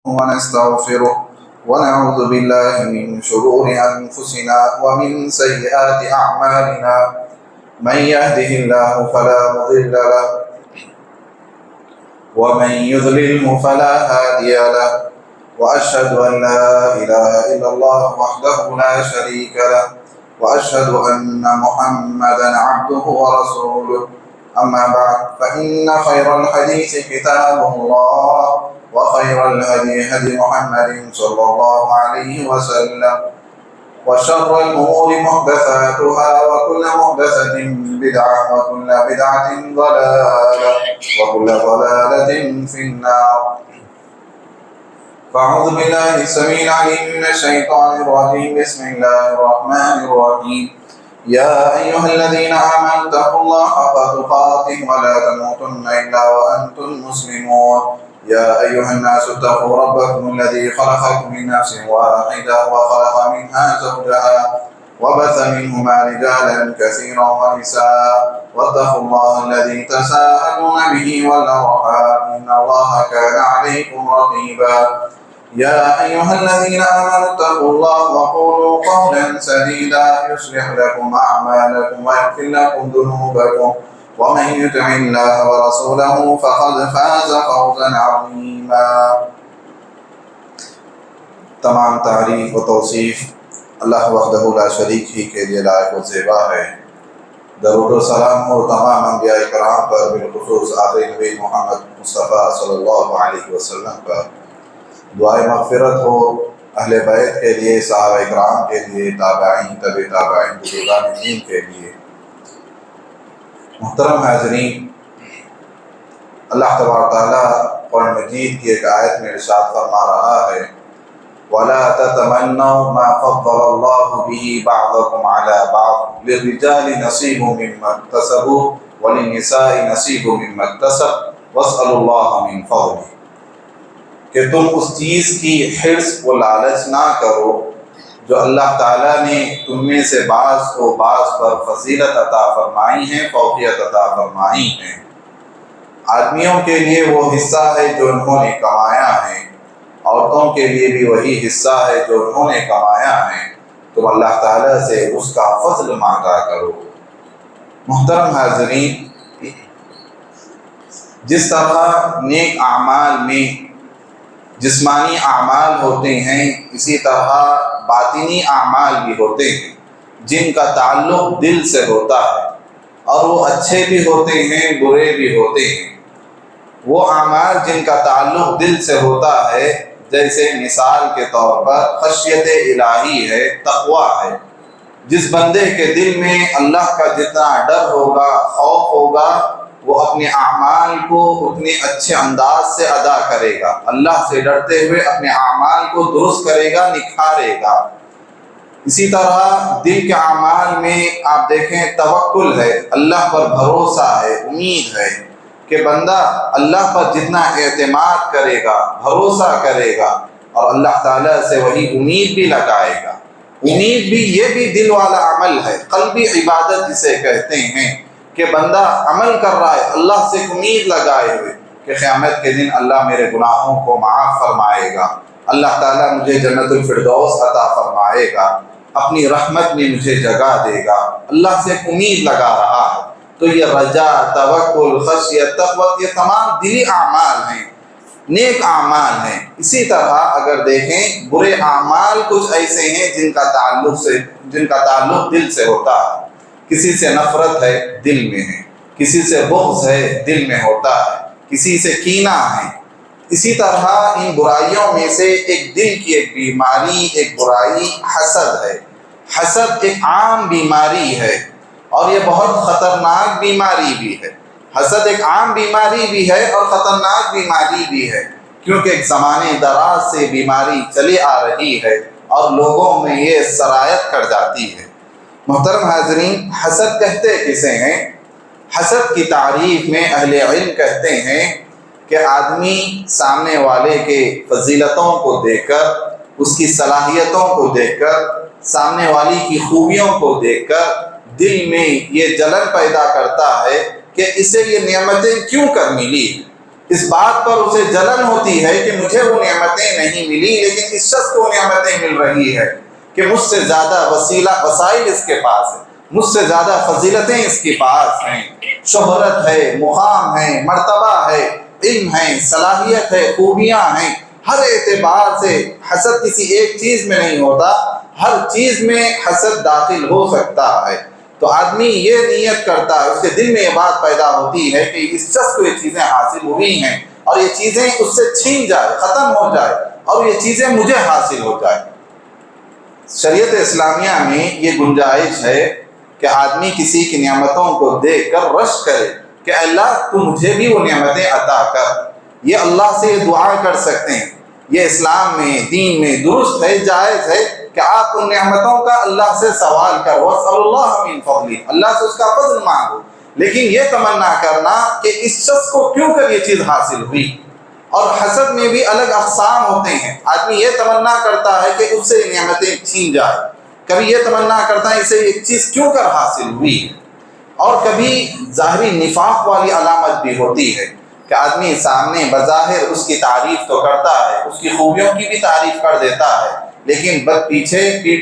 ونستغفره ونعوذ بالله من شرور أنفسنا ومن سيئات أعمالنا من يهده الله فلا مضل له ومن يضلله فلا هادي له وأشهد أن لا إله إلا الله وحده لا شريك له وأشهد أن محمدا عبده ورسوله أما بعد فإن خير الحديث كتاب الله وخير الهدي هدي محمد صلى الله عليه وسلم وشر الأمور محدثاتها وكل محدثة بدعة وكل بدعة ضلالة وكل ضلالة في النار. فأعوذ بالله السميع العليم من الشيطان الرجيم. بسم الله الرحمن الرحيم. يا أيها الذين آمنوا اتقوا الله حق تقاته ولا تموتن إلا وأنتم مسلمون. يا أيها الناس اتقوا ربكم الذي خلقكم من نفس واحدة وخلق منها زوجها وبث منهما رجالا كثيرا ونساء واتقوا الله الذي تساءلون به والأرحام إن الله كان عليكم رقيبا. يا أيها الذين آمنوا اتقوا الله وقولوا قولا سديدا يصلح لكم أعمالكم ويغفر لكم ذنوبكم ومن يطع الله ورسوله فقد فاز فوزا عظيما. تمام تعریف و توصیف اللہ وحدہ لا شریک ہی کے لیے لائق و زیبا ہے. درود و سلام ہو تمام انبیاء کرام پر، بالخصوص آخری نبی محمد مصطفیٰ صلی اللہ علیہ وسلم پر. دعائے مغفرت ہو اہل بیت کے لیے، صحابہ اکرام کے لیے، تابعین، تبع تابعین، بزرگان دین کے لیے. محترم حاضرین، اللہ تبارک تعالیٰ قرآن مجید کی ایک آیت میں ارشاد فرما رہا ہے وَلَا تَتَمَنَّوْا مَا فَضَّلَ اللَّهُ بِهِ بَعْضَكُمْ عَلَى بَعْضٍ لِلرِّجَالِ نَصِيبٌ مِّمَّا اكْتَسَبُوا وَلِلنِّسَاءِ نَصِيبٌ مِّمَّا اكْتَسَبْنَ وَاسْأَلُوا اللَّهَ مِن فَضْلِهِ. کہ تم اس چیز کی حرص و لالچ نہ کرو جو اللہ تعالیٰ نے تم میں سے بعض کو بعض پر فضیلت عطا فرمائی ہیں، فوقیت عطا فرمائی ہیں. آدمیوں کے لیے وہ حصہ ہے جو انہوں نے کمایا ہے، عورتوں کے لیے بھی وہی حصہ ہے جو انہوں نے کمایا ہے. تم اللہ تعالیٰ سے اس کا فضل مانگا کرو. محترم حاضرین، جس طرح نیک اعمال میں جسمانی اعمال ہوتے ہیں، اسی طرح باطنی اعمال بھی ہوتے ہیں جن کا تعلق دل سے ہوتا ہے، اور وہ اچھے بھی ہوتے ہیں، برے بھی ہوتے ہیں. وہ اعمال جن کا تعلق دل سے ہوتا ہے، جیسے مثال کے طور پر خشیت الہی ہے، تقویٰ ہے. جس بندے کے دل میں اللہ کا جتنا ڈر ہوگا، خوف ہوگا، وہ اپنے اعمال کو اتنے اچھے انداز سے ادا کرے گا، اللہ سے ڈرتے ہوئے اپنے اعمال کو درست کرے گا، نکھارے گا. اسی طرح دل کے اعمال میں آپ دیکھیں توکل ہے، اللہ پر بھروسہ ہے، امید ہے کہ بندہ اللہ پر جتنا اعتماد کرے گا، بھروسہ کرے گا، اور اللہ تعالیٰ سے وہی امید بھی لگائے گا. امید بھی یہ بھی دل والا عمل ہے، قلبی عبادت جسے کہتے ہیں، کہ بندہ عمل کر رہا ہے اللہ سے امید لگائے ہوئے کہ قیامت کے دن اللہ میرے گناہوں کو معاف فرمائے گا، اللہ تعالیٰ مجھے جنت الفردوس عطا فرمائے گا، اپنی رحمت میں مجھے جگہ دے گا، اللہ سے امید لگا رہا ہے. تو یہ رجا، توکل، خشیت، تقویٰ، یہ تمام دلی اعمال ہیں، نیک اعمال ہیں. اسی طرح اگر دیکھیں برے اعمال کچھ ایسے ہیں جن کا تعلق دل سے ہوتا ہے. کسی سے نفرت ہے، دل میں ہے. کسی سے بغض ہے، دل میں ہوتا ہے. کسی سے کینہ ہے. اسی طرح ان برائیوں میں سے ایک دل کی ایک بیماری، ایک برائی حسد ہے. حسد ایک عام بیماری ہے، اور یہ بہت خطرناک بیماری بھی ہے. حسد ایک عام بیماری بھی ہے اور خطرناک بیماری بھی ہے، کیونکہ ایک زمانے دراز سے بیماری چلی آ رہی ہے اور لوگوں میں یہ سرایت کر جاتی ہے. محترم حاضرین، حسد کہتے کسے ہیں؟ حسد کی تعریف میں اہل علم کہتے ہیں کہ آدمی سامنے والے کے فضیلتوں کو دیکھ کر، اس کی صلاحیتوں کو دیکھ کر، سامنے والی کی خوبیوں کو دیکھ کر دل میں یہ جلن پیدا کرتا ہے کہ اسے یہ نعمتیں کیوں کر ملی، اس بات پر اسے جلن ہوتی ہے کہ مجھے وہ نعمتیں نہیں ملی، لیکن اس شخص کو نعمتیں مل رہی ہے کہ مجھ سے زیادہ وسائل اس کے پاس ہے، مجھ سے زیادہ فضیلتیں اس کے پاس ہیں، شہرت ہے، مقام ہے، مرتبہ ہے، علم ہے، صلاحیت ہے، خوبیاں ہیں۔ ہر اعتبار سے حسد کسی ایک چیز میں نہیں ہوتا، ہر چیز میں حسد داخل ہو سکتا ہے۔ تو آدمی یہ نیت کرتا ہے، اس کے دل میں یہ بات پیدا ہوتی ہے کہ اس شخص کو یہ چیزیں حاصل ہوئی ہیں اور یہ چیزیں اس سے چھین جائے، ختم ہو جائے، اور یہ چیزیں مجھے حاصل ہو جائے۔ شریعت اسلامیہ میں یہ گنجائش ہے کہ آدمی کسی کی نعمتوں کو دیکھ کر رشک کرے کہ اللہ تو مجھے بھی وہ نعمتیں عطا کر۔ یہ اللہ سے یہ دعا کر سکتے ہیں، یہ اسلام میں، دین میں درست ہے، جائز ہے کہ آپ ان نعمتوں کا اللہ سے سوال کرو، وَاسْأَلُوا اللَّهَ مِن فَضْلِهِ، اللہ سے اس کا فضل مانگو، لیکن یہ تمنا کرنا کہ اس شخص کو کیوں کر یہ چیز حاصل ہوئی۔ اور حسد میں بھی الگ اقسام ہوتے ہیں، آدمی یہ تمنا کرتا ہے کہ اس سے نعمتیں چھین جائے، کبھی یہ تمنا کرتا ہے اسے یہ چیز کیوں کر حاصل ہوئی، اور کبھی ظاہری نفاق والی علامت بھی ہوتی ہے کہ آدمی سامنے بظاہر اس کی تعریف تو کرتا ہے، اس کی خوبیوں کی بھی تعریف کر دیتا ہے، لیکن پیٹھ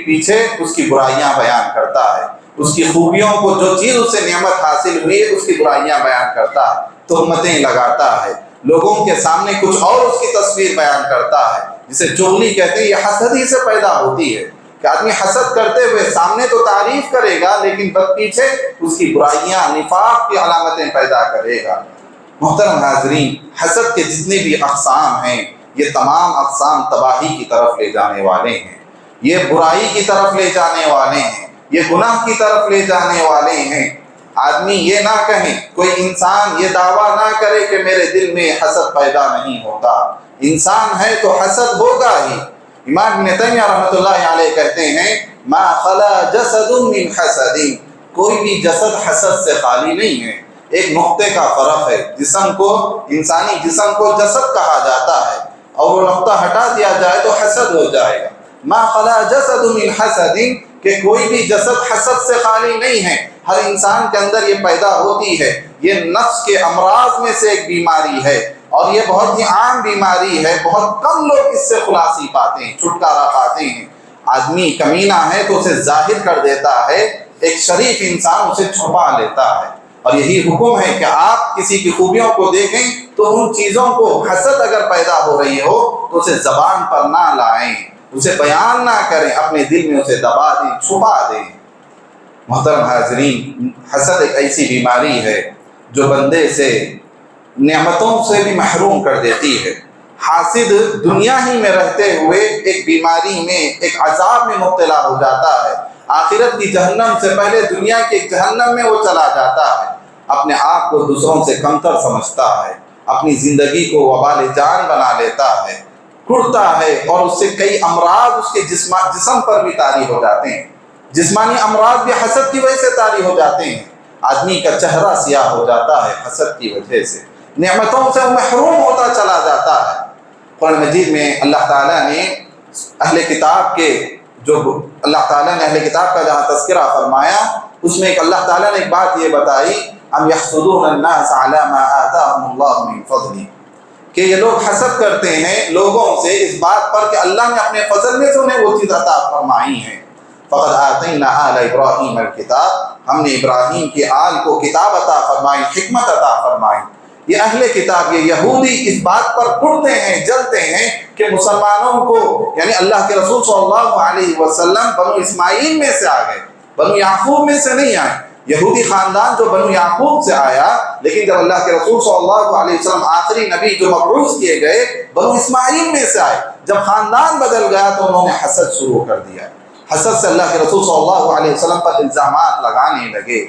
پیچھے اس کی برائیاں بیان کرتا ہے، اس کی خوبیوں کو، جو چیز اسے نعمت حاصل ہوئی ہے اس کی برائیاں بیان کرتا ہے، تہمتیں لگاتا ہے، لوگوں کے سامنے کچھ اور اس کی تصویر بیان کرتا ہے، جسے چغلی کہتے ہیں۔ یہ حسد ہی سے پیدا ہوتی ہے کہ آدمی حسد کرتے ہوئے سامنے تو تعریف کرے گا، لیکن پیچھے اس کی برائیاں، نفاق کی علامتیں پیدا کرے گا۔ محترم حاضرین، حسد کے جتنے بھی اقسام ہیں، یہ تمام اقسام تباہی کی طرف لے جانے والے ہیں، یہ برائی کی طرف لے جانے والے ہیں، یہ گناہ کی طرف لے جانے والے ہیں۔ آدمی یہ نہ کہیں، کوئی انسان یہ دعویٰ نہ کرے کہ میرے دل میں حسد پیدا نہیں ہوتا، انسان ہے تو حسد ہوگا ہی۔ امام ابن تیمیہ رحمۃ اللہ علیہ کہتے ہیں ما خلا جسد من حسد، کوئی بھی جسد حسد سے خالی نہیں ہے۔ ایک نقطے کا فرق ہے، جسم کو، انسانی جسم کو جسد کہا جاتا ہے، اور وہ نقطہ ہٹا دیا جائے تو حسد ہو جائے گا۔ ما خلا جسد من حسد، کہ کوئی بھی جسد حسد سے خالی نہیں ہے، ہر انسان کے اندر یہ پیدا ہوتی ہے۔ یہ نفس کے امراض میں سے ایک بیماری ہے، اور یہ بہت ہی عام بیماری ہے، بہت کم لوگ اس سے خلاصی پاتے ہیں، چھٹکارا پاتے ہیں۔ آدمی کمینہ ہے تو اسے ظاہر کر دیتا ہے، ایک شریف انسان اسے چھپا لیتا ہے، اور یہی حکم ہے کہ آپ کسی کی خوبیوں کو دیکھیں تو ان چیزوں کو، حسد اگر پیدا ہو رہی ہو تو اسے زبان پر نہ لائیں، اسے بیان نہ کریں، اپنے دل میں اسے دبا دیں، چھپا دیں۔ محترم حاضرین، حسد ایک ایسی بیماری ہے جو بندے سے نعمتوں سے بھی محروم کر دیتی ہے۔ حاسد دنیا ہی میں رہتے ہوئے ایک بیماری میں، ایک عذاب میں مبتلا ہو جاتا ہے، آخرت کی جہنم سے پہلے دنیا کے جہنم میں وہ چلا جاتا ہے، اپنے آپ کو دوسروں سے کمتر سمجھتا ہے، اپنی زندگی کو وبال جان بنا لیتا ہے، کڑتا ہے، اور اس سے کئی امراض اس کے جسم پر بھی طاری ہو جاتے ہیں۔ جسمانی امراض بھی حسد کی وجہ سے طاری ہو جاتے ہیں، آدمی کا چہرہ سیاہ ہو جاتا ہے حسد کی وجہ سے، نعمتوں سے محروم ہوتا چلا جاتا ہے۔ قرآن مجید میں اللہ تعالیٰ نے اہل کتاب کے، جو اللہ تعالیٰ نے اہل کتاب کا جہاں تذکرہ فرمایا، اس میں ایک اللہ تعالیٰ نے ایک بات یہ بتائی، ام یحسدون الناس علی ما آتاهم اللہ من فضلہ، کہ یہ لوگ حسد کرتے ہیں لوگوں سے اس بات پر کہ اللہ نے اپنے فضل میں سے انہیں وہ چیز عطا فرمائی ہیں۔ فقد آتینا آل ابراہیم الکتاب، ہم نے ابراہیم کی آل کو کتاب عطا فرمائی، حکمت عطا فرمائی۔ یہ اہل کتاب، یہ یہودی اس بات پر پڑتے ہیں، جلتے ہیں کہ مسلمانوں کو، یعنی اللہ کے رسول صلی اللہ علیہ وسلم بنو اسماعیل میں سے آ گئے، بنو یعقوب میں سے نہیں آئے۔ یہودی خاندان جو بنو یعقوب سے آیا، لیکن جب اللہ کے رسول صلی اللہ علیہ وسلم آخری نبی جو مبعوث کیے گئے بنو اسماعیل میں سے آئے، جب خاندان بدل گیا تو انہوں نے حسد شروع کر دیا، حسد سے اللہ کے رسول صلی اللہ علیہ وسلم پر الزامات لگانے لگے۔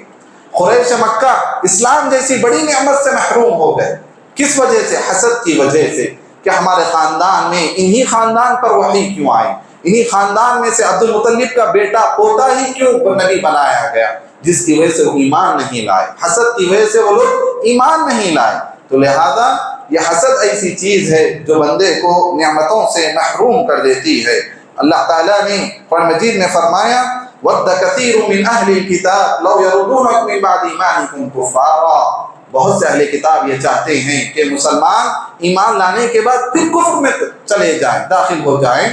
قریش مکہ اسلام جیسی بڑی نعمت سے محروم ہو گئے، کس وجہ سے؟ حسد کی وجہ سے، کہ ہمارے خاندان میں، انہی خاندان پر وحی کیوں آئی، انہی خاندان میں سے عبد المطلب کا بیٹا پوتا ہی کیوں نبی بنایا گیا، جس کی وجہ سے وہ ایمان نہیں لائے، حسد کی وجہ سے وہ لوگ ایمان نہیں لائے۔ تو لہذا یہ حسد ایسی چیز ہے جو بندے کو نعمتوں سے محروم کر دیتی ہے۔ اللہ تعالیٰ نے قرآن مجید میں فرمایا وَدَّ كَثِيرٌ مِّنْ أَهْلِ الْكِتَابِ لَوْ يَرُدُونَكُمْ مِنْ بَعْدِ إِيمَانِكُمْ كُفَّارًا، بہت سے اہل کتاب یہ چاہتے ہیں کہ مسلمان ایمان لانے کے بعد پھر کفر میں چلے جائیں، داخل ہو جائیں۔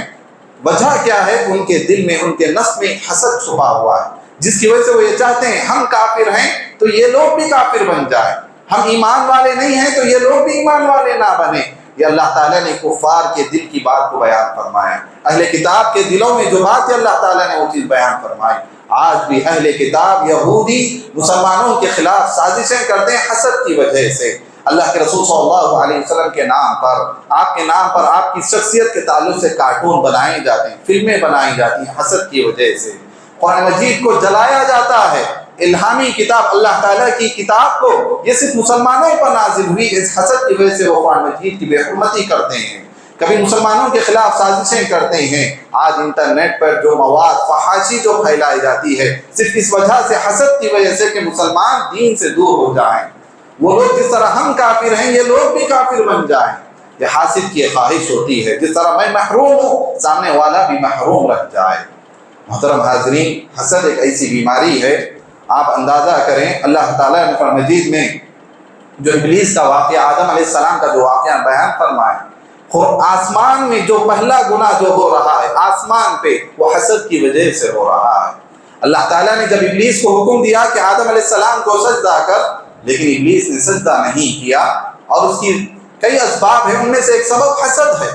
وجہ کیا ہے؟ ان کے دل میں، ان کے نفس میں حسد چھپا ہوا ہے، جس کی وجہ سے وہ یہ چاہتے ہیں ہم کافر ہیں تو یہ لوگ بھی کافر بن جائیں، ہم ایمان والے نہیں ہیں تو یہ لوگ بھی ایمان والے نہ بنیں۔ یہ اللہ تعالیٰ نے کفار کے دل کی بات کو بیان فرمایا، اہل کتاب کے دلوں میں جو بات ہے اللہ تعالیٰ نے وہ چیز بیان فرمائی۔ آج بھی اہل کتاب یہودی مسلمانوں کے خلاف سازشیں کرتے ہیں حسد کی وجہ سے۔ اللہ کے رسول صلی اللہ علیہ وسلم کے نام پر، آپ کے نام پر، آپ کی شخصیت کے تعلق سے کارٹون بنائے جاتے ہیں، فلمیں بنائی جاتی ہیں حسد کی وجہ سے۔ قرآن مجید کو جلایا جاتا ہے، الہامی کتاب اللہ تعالیٰ کی کتاب کو یہ صرف مسلمانوں پر نازل ہوئی، اس حسد کی وجہ سے وہ قرآن مجید کی بے حرمتی کرتے ہیں، کبھی مسلمانوں کے خلاف سازشیں کرتے ہیں۔ آج انٹرنیٹ پر جو مواد فحاشی جو پھیلائی جاتی ہے صرف اس وجہ سے، حسد کی وجہ سے کہ مسلمان دین سے دور ہو جائیں، وہ لوگ جس طرح ہم کافر ہیں یہ لوگ بھی کافر بن جائیں۔ یہ حاسد کی خواہش ہوتی ہے، جس طرح میں محروم ہوں سامنے والا بھی محروم رہ جائے۔ محترم حاضرین، حسد ایک ایسی بیماری ہے، آپ اندازہ کریں اللہ تعالیٰ نے قرآن مجید میں جو ابلیس کا واقعہ، آدم علیہ السلام کا جو واقعہ بیان فرمایا، آسمان میں جو پہلا گناہ جو ہو رہا ہے آسمان پہ، وہ حسد کی وجہ سے ہو رہا ہے۔ اللہ تعالیٰ نے جب ابلیس کو حکم دیا کہ آدم علیہ السلام کو سجدہ کر، لیکن ابلیس نے سجدہ نہیں کیا، اور اس کی کئی اسباب ہیں، ان میں سے ایک سبب حسد ہے۔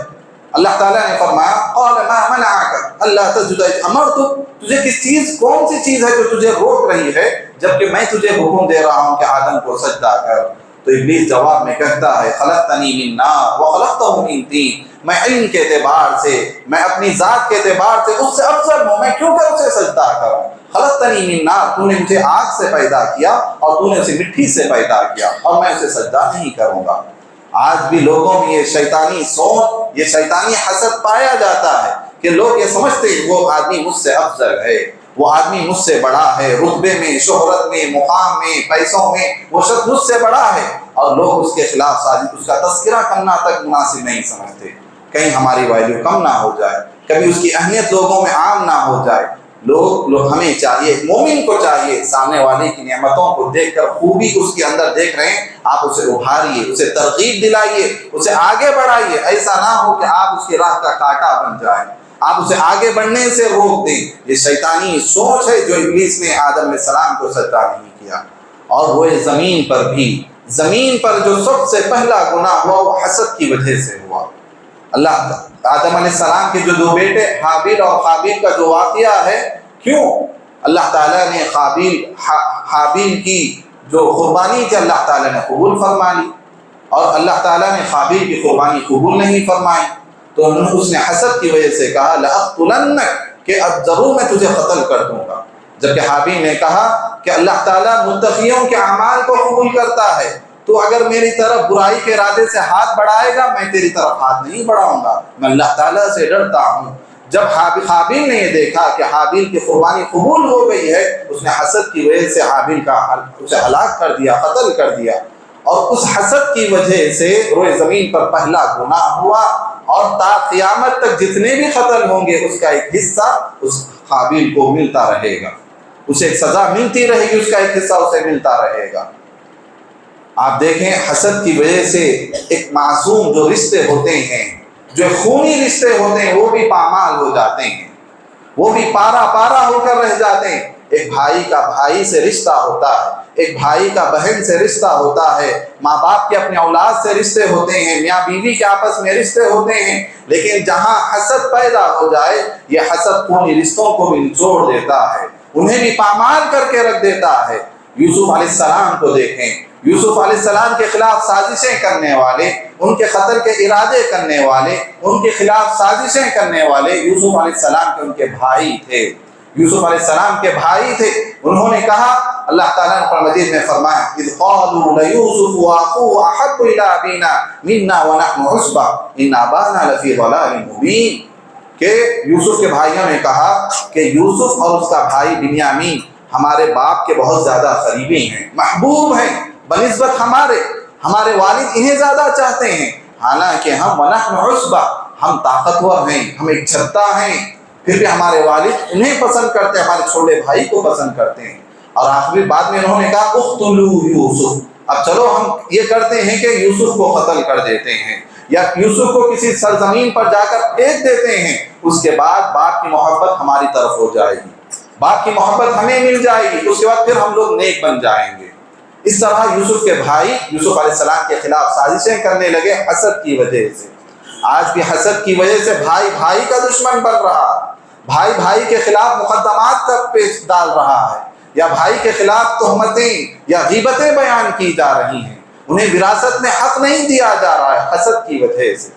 اللہ تعالیٰ نے فرمایا قال ما منعک اللہ تسجد اذ امرتک، تجھے کس چیز، کون سی چیز ہے جو تجھے روک رہی ہے جبکہ میں تجھے حکم دے رہا ہوں کہ آدم کو سجدہ کر؟ تو ابلیس جواب میں کہتا ہے خلقتنی من نار وخلقتہ من طین، میں علم کے اعتبار سے، میں اپنی ذات کے اعتبار سے اس سے افضل ہوں، میں کیوں کر اسے سجدہ کروں؟ خلقتنی من نار، تو نے مجھے آگ سے پیدا کیا اور تو نے اسے مٹی سے پیدا کیا، اور میں اسے سجدہ نہیں کروں گا۔ آج بھی لوگوں میں یہ شیطانی سوچ، یہ شیطانی حسد پایا جاتا ہے کہ لوگ یہ سمجھتے ہیں وہ آدمی مجھ سے افضل ہے، وہ آدمی مجھ سے بڑا ہے، رتبے میں، شہرت میں، مقام میں، پیسوں میں وہ شخص مجھ سے بڑا ہے، اور لوگ اس کے خلاف سازش، اس کا تذکرہ کرنا تک مناسب نہیں سمجھتے، کہیں ہماری ویلیو کم نہ ہو جائے، کبھی اس کی اہمیت لوگوں میں عام نہ ہو جائے۔ لوگ ہمیں چاہیے، مومن کو چاہیے، سامنے والے کی نعمتوں کو دیکھ کر، خوبی اس کے اندر دیکھ رہے ہیں، آپ اسے ابھاریے، اسے ترغیب دلائیے، اسے آگے بڑھائیے، ایسا نہ ہو کہ آپ اس کی راہ کا کانٹا بن جائیں، آپ اسے آگے بڑھنے سے روک دیں۔ یہ شیطانی سوچ ہے جو ابلیس نے آدم علیہ السلام کو سجدہ نہیں کیا، اور وہ زمین پر بھی، زمین پر جو سب سے پہلا گناہ ہوا وہ حسد کی وجہ سے ہوا۔ اللہ آدم علیہ السلام کے جو دو بیٹے حابیل اور قابیل کا جو واقعہ ہے، کیوں اللہ تعالیٰ نے حابیل کی جو قربانی تھی اللہ تعالیٰ نے قبول فرما لی، اور اللہ تعالیٰ نے قابیل کی قربانی قبول نہیں فرمائی، تو اس نے حسد کی وجہ سے کہا لأقتلنک، کہ اب ضرور میں تجھے قتل کر دوں گا، جبکہ حابیل نے کہا کہ اللہ تعالیٰ متقیوں کے اعمال کو قبول کرتا ہے، تو اگر میری طرف برائی کے ارادے سے ہاتھ بڑھائے گا میں تیری طرف ہاتھ نہیں بڑھاؤں گا، میں اللہ تعالیٰ سے ڈرتا ہوں۔ جب حابیل نے یہ دیکھا کہ حابیل کی قربانی قبول ہو گئی ہے، اس نے حسد کی وجہ سے حابیل کا اسے ہلاک کر دیا، قتل کر دیا، اور اس حسد کی وجہ سے روئے زمین پر پہلا گناہ ہوا، اور تا قیامت تک جتنے بھی قتل ہوں گے اس کا ایک حصہ اس حابیل کو ملتا رہے گا، اسے ایک سزا ملتی رہے گی، اس کا ایک حصہ اسے ملتا رہے گا۔ آپ دیکھیں حسد کی وجہ سے ایک معصوم جو رشتے ہوتے ہیں، جو خونی رشتے ہوتے ہیں، وہ بھی پامال ہو جاتے ہیں، وہ بھی پارا پارا ہو کر رہ جاتے ہیں۔ ایک بھائی کا بھائی سے رشتہ ہوتا ہے، ایک بھائی کا بہن سے رشتہ ہوتا ہے، ماں باپ کے اپنے اولاد سے رشتے ہوتے ہیں، میاں بیوی کے آپس میں رشتے ہوتے ہیں، لیکن جہاں حسد پیدا ہو جائے یہ حسد خونی رشتوں کو بھی نچوڑ دیتا ہے، انہیں بھی پامال کر کے رکھ دیتا ہے۔ یوسف علیہ السلام کو دیکھیں، یوسف علیہ السلام کے خلاف سازشیں کرنے والے، ان کے قتل کے ارادے کرنے والے، ان کے خلاف سازشیں کرنے والے یوسف علیہ السلام کے ان کے بھائی تھے، یوسف علیہ السلام کے بھائی تھے۔ انہوں نے کہا، اللہ تعالیٰ نے قرآن مجید میں فرمایا اذ قالوا ليوسف واخوه احب الى ابينا منا ونحن عصبة ان ابانا لفي ضلال مبين، کہ یوسف کے بھائیوں نے کہا کہ یوسف اور اس کا بھائی بنیامین ہمارے باپ کے بہت زیادہ قریبی ہیں، محبوب ہیں، بنسبت ہمارے والد انہیں زیادہ چاہتے ہیں، حالانکہ ہم ونحن عصبہ، ہم طاقتور ہیں، ہم ایک چھتا ہیں، پھر بھی ہمارے والد انہیں پسند کرتے ہیں، ہمارے چھوٹے بھائی کو پسند کرتے ہیں۔ اور آخری بعد میں انہوں نے کہا اقتلوا یوسف، اب چلو ہم یہ کرتے ہیں کہ یوسف کو قتل کر دیتے ہیں یا یوسف کو کسی سرزمین پر جا کر پھینک دیتے ہیں، اس کے بعد باپ کی محبت ہماری طرف ہو جائے گی، باپ کی محبت ہمیں مل جائے گی، اس کے بعد پھر ہم لوگ نیک بن جائیں گے۔ اس طرح یوسف کے بھائی یوسف علیہ السلام کے خلاف سازشیں کرنے لگے حسد کی وجہ سے۔ آج بھی حسد کی وجہ سے بھائی بھائی کا دشمن بن رہا ہے، بھائی بھائی کے خلاف مقدمات تک پیش ڈال رہا ہے، یا بھائی کے خلاف تہمتیں یا غیبتیں بیان کی جا رہی ہیں، انہیں وراثت میں حق نہیں دیا جا رہا ہے حسد کی وجہ سے۔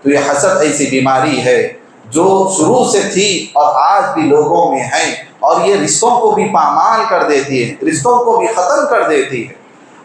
تو یہ حسد ایسی بیماری ہے جو شروع سے تھی اور آج بھی لوگوں میں ہے، اور یہ رشتوں کو بھی پامال کر دیتی ہے، رشتوں کو بھی ختم کر دیتی ہے۔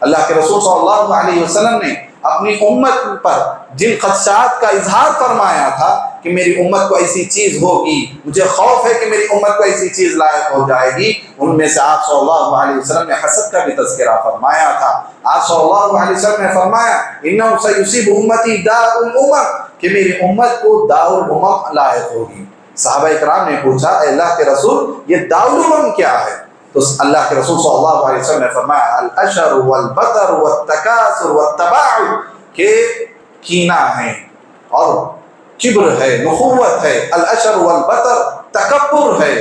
اللہ کے رسول صلی اللہ علیہ وسلم نے اپنی امت پر جن خدشات کا اظہار فرمایا تھا کہ میری امت کو ایسی چیز ہوگی، مجھے خوف ہے کہ میری امت کو ایسی چیز لائق ہو جائے گی، ان میں سے آپ صلی اللہ علیہ وسلم نے حسد کا بھی تذکرہ فرمایا تھا۔ آپ صلی اللہ علیہ وسلم نے فرمایا انہ سیصیب امتی داء الامم، کہ میری امت کو داء الامم لاحق ہوگی۔ صحابہ اکرام نے پوچھا اے اللہ کے رسول یہ داء الامم کیا ہے؟ تو اللہ کے رسول صلی اللہ علیہ وسلم نے فرمایا العشر والبطر والتکاثر والتباعد، کہ کینہ ہے اور کبر ہے، نخوت ہے، العشر والبطر تکبر ہے،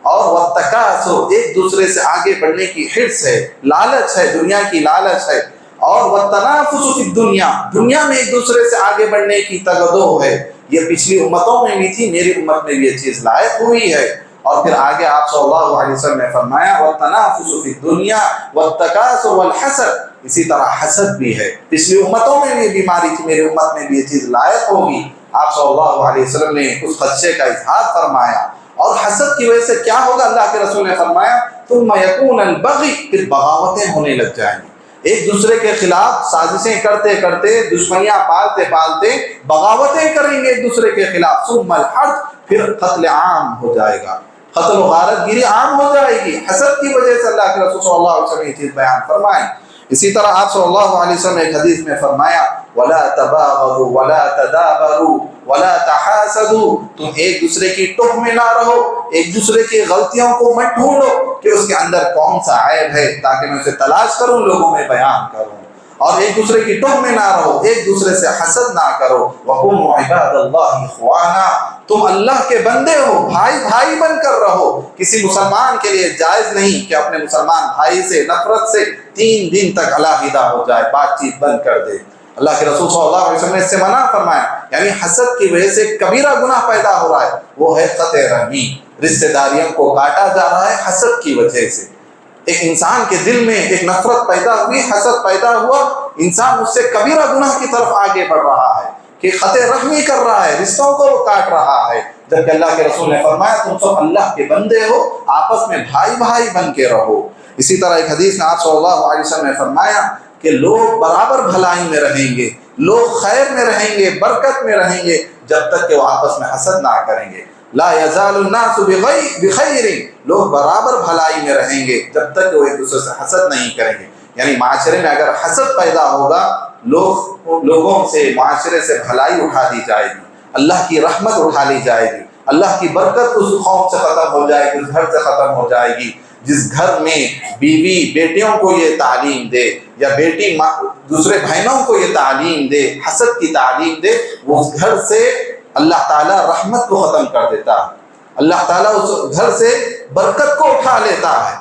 اور والتکاثر ایک دوسرے سے آگے بڑھنے کی حرص ہے، لالچ ہے، دنیا کی لالچ ہے، اور والتنافس فی الدنیا، دنیا میں ایک دوسرے سے آگے بڑھنے کی تگدو ہے۔ یہ پچھلی امتوں میں بھی تھی، میری امت میں بھی یہ چیز لائق ہوئی ہے۔ اور پھر آگے آپ صلی اللہ علیہ وسلم نے فرمایا والتنافس فی الدنیا والتکاثر والحسد، اسی طرح حسد بھی ہے، پچھلی امتوں میں بھی بیماری تھی، میری امت میں بھی یہ چیز لائق ہوگی۔ آپ صلی اللہ علیہ وسلم نے اس خدشے کا اظہار فرمایا۔ اور حسد کی وجہ سے کیا ہوگا؟ اللہ کے رسول نے فرمایا ثم یکون البغی، پھر بغاوتیں ہونے لگ جائیں گی، ایک دوسرے کے خلاف سازشیں کرتے کرتے، دشمنیاں پالتے پالتے بغاوتیں کریں گے ایک دوسرے کے خلاف، ثم الحرب، پھر قتل عام ہو جائے گا، قتل و غارت گیری عام ہو جائے گی، حسد کی وجہ سے۔ اللہ کے رسول صلی اللہ علیہ وسلم نے یہ چیز بیان فرمائیں۔ اسی طرح آپ صلی اللہ علیہ وسلم نے ایک حدیث میں فرمایا وَلَا تَبَاغَضُوا وَلَا تَدَابَرُوا وَلَا تَحَاسَدُوا، تم ایک دوسرے کی ٹوہ میں نہ رہو، ایک دوسرے کی غلطیوں کو مت ڈھونڈو کہ اس کے اندر کون سا عیب ہے تاکہ میں اسے تلاش کروں، لوگوں میں بیان کروں، اور ایک دوسرے کی ٹوہ میں نہ رہو، ایک دوسرے سے حسد نہ کرو۔ وَقُومُوا عِبَادَ اللَّهِ إِخْوَانًا، تم اللہ کے بندے ہو، بھائی بھائی بن کر رہو۔ کسی مسلمان کے لیے جائز نہیں کہ اپنے مسلمان بھائی سے نفرت سے 3 دن تک علیحدہ ہو جائے، بات چیت بند کر دے۔ اللہ کے رسول صلی اللہ علیہ وسلم نے اس سے منع فرمایا، یعنی حسد کی وجہ سے کبیرہ گناہ پیدا ہو رہا ہے، وہ ہے قطع رحمی، رشتہ داریوں کو کاٹا جا رہا ہے حسد کی وجہ سے۔ ایک انسان کے دل میں ایک نفرت پیدا ہوئی، حسد پیدا ہوا، انسان اس سے کبیرہ گناہ کی طرف آگے بڑھ رہا ہے کہ قطع رحمی کر رہا ہے، رشتوں کو وہ کاٹ رہا ہے، جبکہ اللہ کے رسول نے فرمایا تم سب اللہ کے بندے ہو، آپس میں بھائی بھائی بن کے رہو۔ اسی طرح ایک حدیث میں آپ صلی اللہ علیہ وسلم نے فرمایا کہ لوگ برابر بھلائی میں رہیں گے، لوگ خیر میں رہیں گے، برکت میں رہیں گے، جب تک کہ وہ آپس میں حسد نہ کریں گے۔ لا یزال الناس بخیر، لوگ برابر بھلائی میں رہیں گے جب تک کہ وہ ایک دوسرے سے حسد نہیں کریں گے۔ یعنی معاشرے میں اگر حسد پیدا ہوگا، لوگوں سے، معاشرے سے بھلائی اٹھا دی جائے گی، اللہ کی رحمت اٹھا لی جائے گی، اللہ کی برکت اس قوم سے ختم ہو جائے گی، اس گھر سے ختم ہو جائے گی۔ جس گھر میں بیوی بیٹیوں کو یہ تعلیم دے یا بیٹی دوسرے بہنوں کو یہ تعلیم دے، حسد کی تعلیم دے، وہ اس گھر سے اللہ تعالیٰ رحمت کو ختم کر دیتا ہے، اللہ تعالیٰ اس گھر سے برکت کو اٹھا لیتا ہے،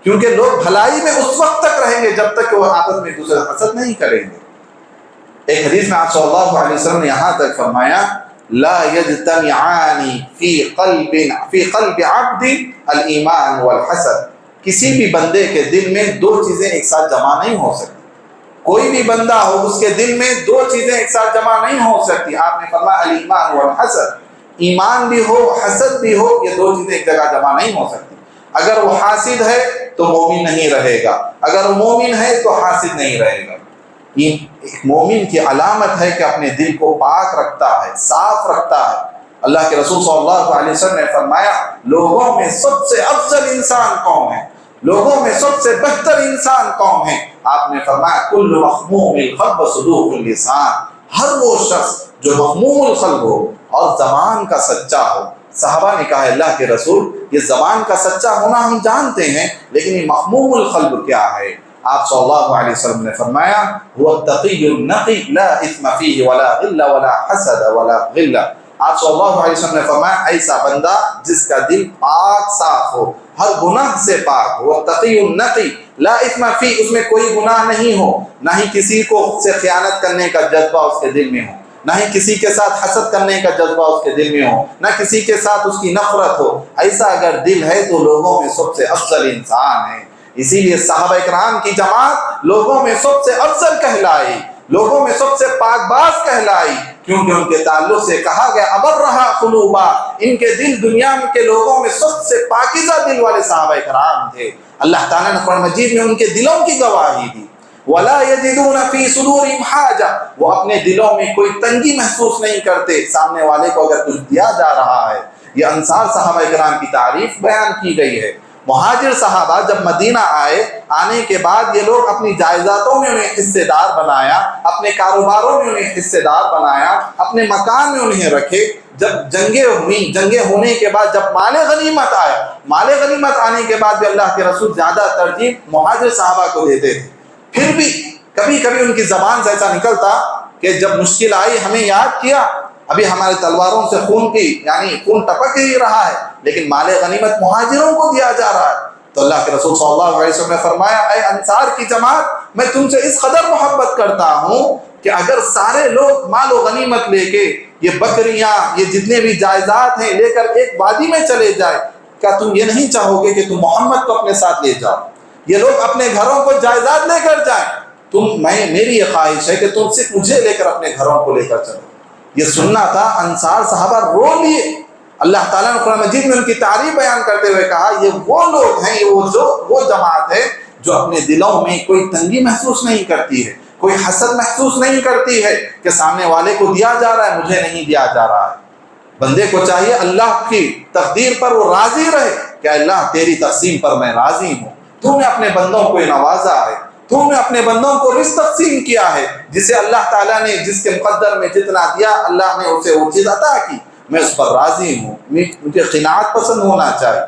کیونکہ لوگ بھلائی میں اس وقت تک رہیں گے جب تک کہ وہ آپس میں دوسرے حسد نہیں کریں گے۔ ایک حدیث میں آپ صلی اللہ علیہ وسلم نے یہاں تک فرمایا لا یجتمعان فی قلب عبد الایمان والحسد، کسی بھی بندے کے دل میں 2 چیزیں ایک ساتھ جمع نہیں ہو سکتی، کوئی بھی بندہ ہو اس کے دل میں 2 چیزیں ایک ساتھ جمع نہیں ہو سکتی۔ آپ نے فرمایا الایمان والحسد، ایمان بھی ہو حسد بھی ہو، یہ 2 چیزیں ایک جگہ جمع نہیں ہو سکتی۔ اگر وہ حاسد ہے تو مومن نہیں رہے گا، اگر وہ مومن ہے تو حاسد نہیں رہے گا۔ ایک مومن کی علامت ہے کہ اپنے دل کو پاک رکھتا ہے، صاف رکھتا ہے۔ اللہ کے رسول صلی اللہ علیہ وسلم نے فرمایا لوگوں میں سب سے افضل انسان کون ہے، لوگوں میں سب سے بہتر انسان کون ہے؟ آپ نے فرمایا کل مخموم القلب صدوق اللسان، ہر وہ شخص جو مخموم القلب ہو اور زبان کا سچا ہو۔ صحابہ نے کہا اللہ کے رسول یہ زبان کا سچا ہونا ہم جانتے ہیں، لیکن یہ مخموم القلب کیا ہے؟ آپ صلی اللہ علیہ وسلم نے فرمایا هو التقی النقی لا اثم فیہ ولا غل ولا حسد ولا غل. آپ صلی اللہ علیہ وسلم نے فرمایا ایسا بندہ جس کا دل پاک صاف ہو، ہر گناہ سے پاک ہو، التقی النقی لا اثم فیہ، اس میں کوئی گناہ نہیں ہو، نہ ہی کسی کو سے خیانت کرنے کا جذبہ اس کے دل میں ہو، نہ ہی کسی کے ساتھ حسد کرنے کا جذبہ اس کے دل میں ہو، نہ کسی کے ساتھ اس کی نفرت ہو. ایسا اگر دل ہے تو لوگوں میں سب سے افضل انسان ہے. اسی لیے صحابہ کرام کی جماعت لوگوں میں سب سے افضل کہلائی، لوگوں میں سب سے پاک باز کہلائی، کیونکہ ان کے تعلق سے کہا گیا ابرھا قلوبا، ان کے دل دنیا کے لوگوں میں سب سے پاکیزہ دل والے صحابہ کرام تھے. اللہ تعالیٰ نے قرآن مجید میں ان کے دلوں کی گواہی دی. وَلَا يَجِدُونَ فِي صُدُورِهِمْ حَاجَةً، وہ اپنے دلوں میں کوئی تنگی محسوس نہیں کرتے سامنے والے کو اگر کچھ دیا جا رہا ہے. یہ انصار صحابہ کرام کی تعریف بیان کی گئی ہے. مہاجر صحابہ جب مدینہ آنے کے بعد یہ لوگ اپنی جائیدادوں میں انہیں حصے دار بنایا، اپنے کاروباروں میں انہیں حصے دار بنایا، اپنے مکان میں انہیں رکھے. جب جنگیں ہوئیں، جنگیں ہونے کے بعد جب مال غنیمت آیا، مال غنیمت آنے کے بعد بھی اللہ کے رسول زیادہ ترجیح مہاجر صحابہ کو دیتے تھے. پھر بھی کبھی کبھی ان کی زبان سے ایسا نکلتا کہ جب مشکل آئی ہمیں یاد کیا، ابھی ہمارے تلواروں سے خون ٹپک ہی رہا ہے، لیکن مال غنیمت مہاجروں کو دیا جا رہا ہے. تو اللہ کے رسول صلی اللہ علیہ وسلم نے فرمایا اے انصار کی جماعت، میں تم سے اس قدر محبت کرتا ہوں کہ اگر سارے لوگ مال و غنیمت لے کے، یہ بکریاں، یہ جتنے بھی جائیداد ہیں لے کر ایک وادی میں چلے جائے، کیا تم یہ نہیں چاہو گے کہ تم محمد کو اپنے ساتھ لے جاؤ؟ یہ لوگ اپنے گھروں کو جائیداد لے کر جائیں، میری یہ خواہش ہے کہ تم صرف مجھے لے کر اپنے گھروں کو لے کر چلو. یہ سننا تھا. انصار صحابہ رو لیے. اللہ تعالیٰ نے قرآن مجید میں ان کی تعریف بیان کرتے ہوئے کہا یہ وہ لوگ ہیں، وہ جماعت ہے جو اپنے دلوں میں کوئی تنگی محسوس نہیں کرتی ہے، کوئی حسد محسوس نہیں کرتی ہے کہ سامنے والے کو دیا جا رہا ہے مجھے نہیں دیا جا رہا ہے. بندے کو چاہیے اللہ کی تقدیر پر وہ راضی رہے کہ اللہ تیری تقسیم پر میں راضی ہوں، تو نے اپنے بندوں کو نوازا ہے، تو نے اپنے بندوں کو رزق تقسیم کیا ہے، جسے اللہ تعالیٰ نے جس کے مقدر میں جتنا دیا اللہ نے اسے وہ چیز عطا کی، میں اس پر راضی ہوں، مجھے قناعت پسند ہونا چاہیے.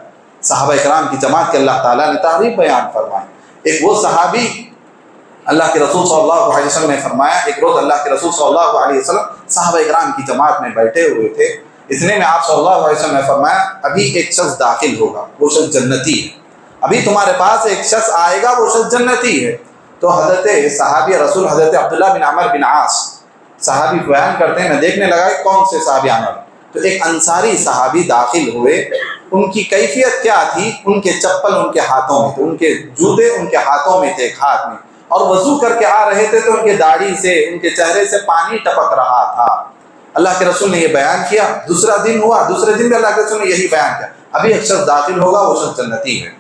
صحابہ کرام کی جماعت کے اللہ تعالیٰ نے تعریف بیان فرمائی. ایک وہ صحابی اللہ کے رسول صلی اللہ علیہ وسلم نے فرمایا، ایک روز اللہ کے رسول صلی اللہ علیہ وسلم صحابہ کرام کی جماعت میں بیٹھے ہوئے تھے. اتنے میں آپ صلی اللہ علیہ وسلم نے فرمایا ابھی ایک شخص داخل ہوگا، وہ شخص جنتی ہے، ابھی تمہارے پاس ایک شخص آئے گا، وہ شخص جنتی ہے. تو حضرت صحابی رسول حضرت عبداللہ بن عمر بن عاص صحابی بیان کرتے ہیں، میں دیکھنے لگا کہ کون سے صحابی آنے والے. تو ایک انصاری صحابی داخل ہوئے. ان کی کیفیت کیا تھی؟ ان کے چپل ان کے ہاتھوں میں تھے، ان کے جوتے ان کے ہاتھوں میں تھے، ایک ہاتھ میں، اور وضو کر کے آ رہے تھے تو ان کے داڑھی سے، ان کے چہرے سے پانی ٹپک رہا تھا. اللہ کے رسول نے یہ بیان کیا. دوسرا دن ہوا، دوسرے دن بھی اللہ کے رسول نے یہی بیان کیا، ابھی ایک شخص داخل ہوگا، وہ شخص جنتی ہے.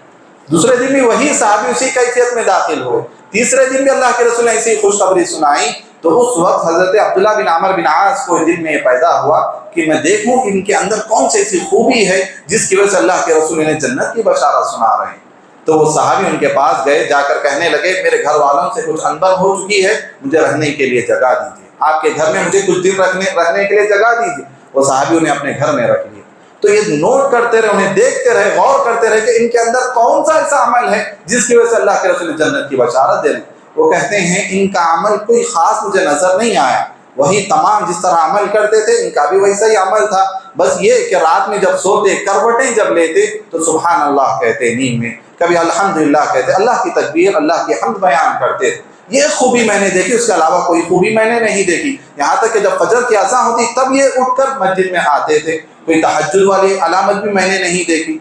دوسرے دن بھی وہی صحابی اسی کیفیت میں داخل ہوئے. تیسرے دن بھی اللہ کے رسول نے ایسی خوشخبری سنائی. تو اس وقت حضرت عبداللہ بن عمر بن عاص کو دل میں یہ پیدا ہوا کہ میں دیکھوں ان کے اندر کون سی ایسی خوبی ہے جس کی وجہ سے اللہ کے رسول نے جنت کی بشارت سنا رہے ہیں. تو وہ صحابی ان کے پاس گئے، جا کر کہنے لگے میرے گھر والوں سے کچھ انبن ہو چکی ہے، مجھے رہنے کے لیے جگہ دیجیے، آپ کے گھر میں مجھے کچھ دن رہنے کے لیے جگہ دیجیے. وہ صحابی انہیں اپنے گھر میں رکھ لیے. تو یہ نوٹ کرتے رہے، انہیں دیکھتے رہے، غور کرتے رہے کہ ان کے اندر کون سا ایسا عمل ہے جس کی وجہ سے اللہ کے رسول نے جنت کی بشارت دے رہے. وہ کہتے ہیں ان کا عمل کوئی خاص مجھے نظر نہیں آیا، وہی تمام جس طرح عمل کرتے تھے ان کا بھی ویسا ہی عمل تھا، بس یہ کہ رات میں جب سوتے کروٹیں جب لیتے تو سبحان اللہ کہتے، نیند میں کبھی الحمدللہ کہتے، اللہ کی تکبیر اللہ کی حمد بیان کرتے. یہ خوبی میں نے دیکھی، اس کے علاوہ کوئی خوبی میں نے نہیں دیکھی. یہاں تک کہ جب فجر کی اذان ہوتی تب یہ اٹھ کر مسجد میں آتے تھے، کوئی تہجد والی علامت بھی میں نے نہیں دیکھی.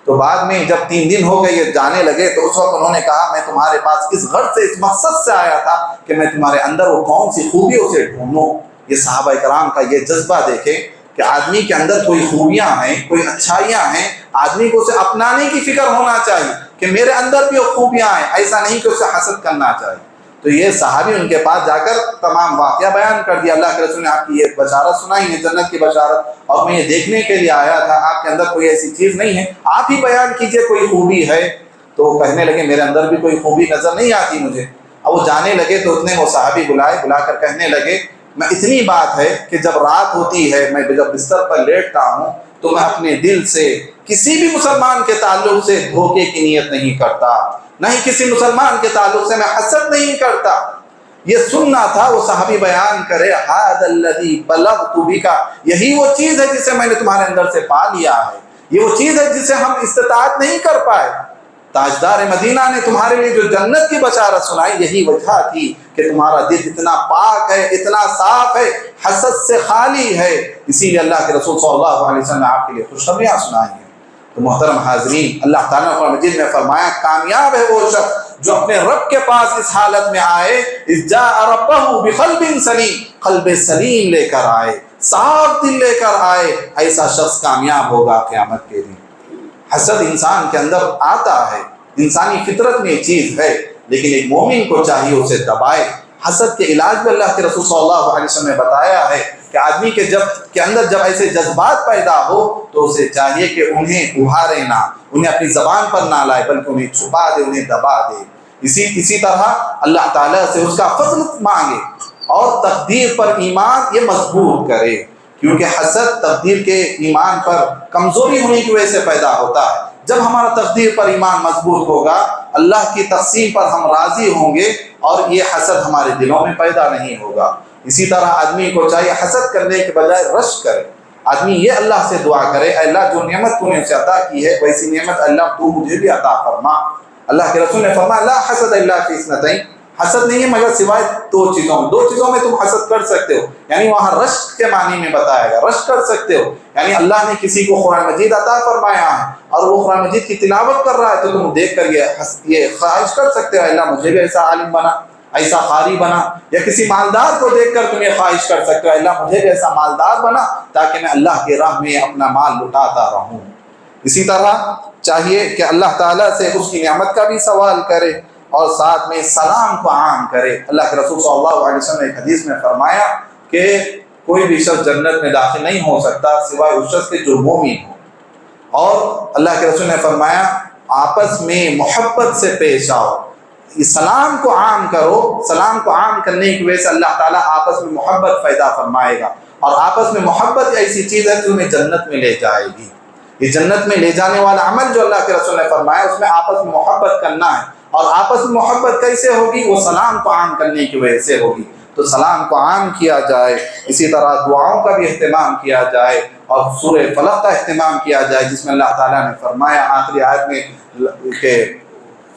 تو بعد میں جب 3 دن ہو گئے یہ جانے لگے تو اس وقت انہوں نے کہا میں تمہارے پاس اس غرض سے، اس مقصد سے آیا تھا کہ میں تمہارے اندر وہ کون سی خوبی اسے ڈھونڈوں. یہ صحابہ کرام کا یہ جذبہ دیکھیں کہ آدمی کے اندر کوئی خوبیاں ہیں، کوئی اچھائیاں ہیں، آدمی کو اسے اپنانے کی فکر ہونا چاہیے کہ میرے اندر بھی وہ خوبیاں ہیں، ایسا نہیں کہ اسے حسد کرنا چاہیے. تو یہ صحابی ان کے پاس جا کر تمام واقعہ بیان کر دیا. اللہ کے رسول نے آپ کی یہ بشارت سنائی ہے، جنت کی بشارت، اور میں یہ دیکھنے کے لیے آیا تھا، آپ کے اندر کوئی ایسی چیز نہیں ہے، آپ ہی بیان کیجئے کوئی خوبی ہے. تو وہ کہنے لگے میرے اندر بھی کوئی خوبی نظر نہیں آتی مجھے. اب وہ جانے لگے تو اتنے وہ صحابی بلا کر کہنے لگے میں اتنی بات ہے کہ جب رات ہوتی ہے، میں جب بستر پر لیٹتا ہوں تو میں اپنے دل سے کسی بھی مسلمان کے تعلق سے دھوکے کی نیت نہیں کرتا، نہ ہی کسی مسلمان کے تعلق سے میں حسد نہیں کرتا۔ یہ سننا تھا وہ صحابی بیان کرے ھذا الذی بلغت بک، یہی وہ چیز ہے جسے میں نے تمہارے اندر سے پا لیا ہے، یہ وہ چیز ہے جسے ہم استطاعت نہیں کر پائے۔ تاجدار مدینہ نے تمہارے لیے جو جنت کی بشارت سنائی یہی وجہ تھی کہ تمہارا دل اتنا پاک ہے، اتنا صاف ہے، حسد سے خالی ہے، اسی لیے اللہ کے رسول صلی اللہ علیہ وسلم نے آپ کے لیے خوشخبریاں سنائی ہیں۔ تو محترم حاضرین، اللہ تعالیٰ نے قرآن مجید میں فرمایا کامیاب ہے وہ شخص جو اپنے رب کے پاس اس حالت میں آئے، اذ جاء ربہ بقلب سلیم، قلب سلیم لے کر آئے، صاف دل لے کر آئے، ایسا شخص کامیاب ہوگا قیامت کے دن۔ حسد انسان کے اندر آتا ہے، انسانی فطرت میں یہ چیز ہے، لیکن ایک مومن کو چاہیے اسے دبائے۔ حسد کے علاج بھی اللہ کے رسول صلی اللہ علیہ وسلم نے بتایا ہے کہ آدمی کے اندر جب ایسے جذبات پیدا ہو تو اسے چاہیے کہ انہیں ابھارے نہ، انہیں اپنی زبان پر نہ لائے، بلکہ انہیں چھپا دے، انہیں دبا دے۔ اسی طرح اللہ تعالیٰ سے اس کا فضل مانگے اور تقدیر پر ایمان یہ مضبوط کرے، کیونکہ حسد تقدیر کے ایمان پر کمزوری ہونے کی وجہ سے پیدا ہوتا ہے۔ جب ہمارا تقدیر پر ایمان مضبوط ہوگا، اللہ کی تقسیم پر ہم راضی ہوں گے اور یہ حسد ہمارے دلوں میں پیدا نہیں ہوگا۔ اسی طرح آدمی کو چاہیے حسد کرنے کے بجائے رشک کرے، آدمی یہ اللہ سے دعا کرے اے اللہ جو نعمت تو نے اسے عطا کی ہے ویسی نعمت اللہ تو مجھے بھی عطا فرما۔ اللہ کے رسول نے فرمایا لا حسد الا فی اثنتین، حسد نہیں ہے مگر سوائے دو چیزوں میں تم حسد کر سکتے ہو، یعنی وہاں رشک کے معنی میں بتایا گیا، رشک کر سکتے ہو، یعنی اللہ نے کسی کو قرآن مجید عطا فرمایا ہے اور وہ قرآن مجید کی تلاوت کر رہا ہے تو تم دیکھ کر یہ خواہش کر سکتے ہو اللہ مجھے بھی ایسا عالم بنا، ایسا قاری بنا، یا کسی مالدار کو دیکھ کر تم یہ خواہش کر سکتے ہو اللہ مجھے بھی ایسا مالدار بنا تاکہ میں اللہ کی راہ میں اپنا مال لٹاتا رہوں۔ اسی طرح چاہیے کہ اللہ تعالیٰ سے اس کی نعمت کا بھی سوال کرے اور ساتھ میں سلام کو عام کرے۔ اللہ کے رسول صلی اللہ علیہ وسلم نے ایک حدیث میں فرمایا کہ کوئی بھی شخص جنت میں داخل نہیں ہو سکتا سوائے اس شخص کے جو مومن ہو، اور اللہ کے رسول نے فرمایا آپس میں محبت سے پیش آؤ، سلام کو عام کرو، سلام کو عام کرنے کی وجہ سے اللہ تعالیٰ آپس میں محبت پیدا فرمائے گا، اور آپس میں محبت ایسی چیز ہے جو تمہیں جنت میں لے جائے گی۔ یہ جنت میں لے جانے والا عمل جو اللہ کے رسول نے فرمایا اس میں آپس میں محبت کرنا ہے، اور آپس میں محبت کیسے ہوگی؟ وہ سلام کو عام کرنے کی وجہ سے ہوگی۔ تو سلام کو عام کیا جائے، اسی طرح دعاؤں کا بھی اہتمام کیا جائے اور سورہ فلق کا اہتمام کیا جائے جس میں اللہ تعالیٰ نے فرمایا آخری آیت میں کہ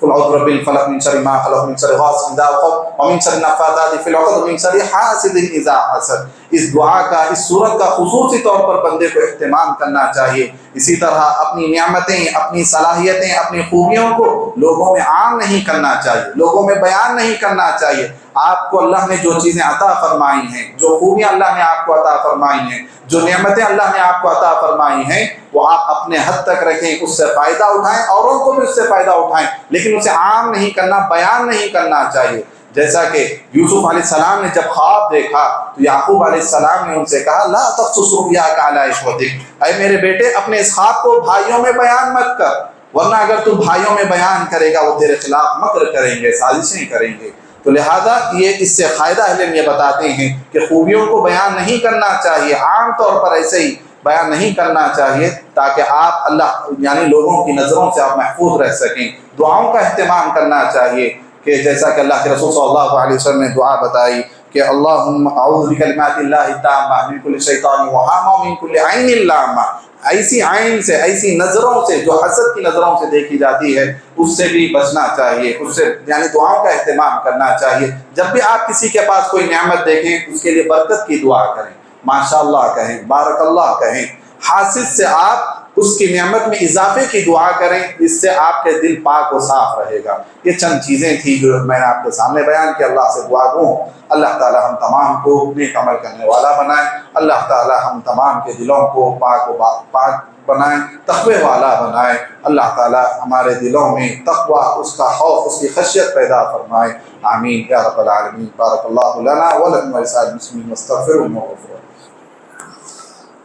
قل اعوذ برب الفلق من شر ما خلق من شر غاسق اذا وقب ومن شر النفاثات في العقد ومن شر حاسد اذا حسد۔ اس دعا کا، اس سورت کا خصوصی طور پر بندے کو اہتمام کرنا چاہیے۔ اسی طرح اپنی نعمتیں، اپنی صلاحیتیں، اپنی خوبیوں کو لوگوں میں عام نہیں کرنا چاہیے، لوگوں میں بیان نہیں کرنا چاہیے۔ آپ کو اللہ نے جو چیزیں عطا فرمائی ہیں، جو خوبیاں اللہ نے آپ کو عطا فرمائی ہیں، جو نعمتیں اللہ نے آپ کو عطا فرمائی ہیں، وہ آپ اپنے حد تک رکھیں، اس سے فائدہ اٹھائیں، اوروں کو بھی اس سے فائدہ اٹھائیں، لیکن اسے عام نہیں کرنا، بیان نہیں کرنا چاہیے۔ جیسا کہ یوسف علیہ السلام نے جب خواب دیکھا تو یعقوب علیہ السلام نے ان سے کہا لا تقصص رؤیاک علی اخوتک، اے میرے بیٹے اپنے اس خواب کو بھائیوں میں بیان مت کر، ورنہ اگر تو بھائیوں میں بیان کرے گا وہ تیرے خلاف مکر کریں گے، سازشیں کریں گے۔ تو لہذا یہ اس سے فائدہ علم یہ بتاتے ہیں کہ خوبیوں کو بیان نہیں کرنا چاہیے، عام طور پر ایسے ہی بیان نہیں کرنا چاہیے تاکہ آپ اللہ یعنی لوگوں کی نظروں سے آپ محفوظ رہ سکیں۔ دعاؤں کا اہتمام کرنا چاہیے کہ جیسا کہ اللہ کے رسول صلی اللہ علیہ وسلم نے دعا بتائی کہ اللہم اعوذ بکلمات اللہ التامہ من کل شیطان وہامہ ومن کل عین لامہ، ایسی عین سے، ایسی نظروں سے جو حسد کی نظروں سے دیکھی جاتی ہے اس سے بھی بچنا چاہیے، اس سے یعنی دعاؤں کا اہتمام کرنا چاہیے۔ جب بھی آپ کسی کے پاس کوئی نعمت دیکھیں اس کے لیے برکت کی دعا کریں، ماشاءاللہ کہیں، بارک اللہ کہیں، حاسد سے آپ اس کی نعمت میں اضافے کی دعا کریں، اس سے آپ کے دل پاک و صاف رہے گا۔ یہ چند چیزیں تھیں جو میں نے آپ کے سامنے بیان کی۔ اللہ سے دعا گو اللہ تعالی ہم تمام کو نیک عمل کرنے والا بنائیں، اللہ تعالی ہم تمام کے دلوں کو پاک بنائیں، تقوی والا بنائیں، اللہ تعالی ہمارے دلوں میں تقوی، اس کا خوف، اس کی خشیت پیدا فرمائے، آمین یا رب العالمین۔ بارک اللہ لنا ولکم ولسائر المسلمین واستغفروہ انہ غفور۔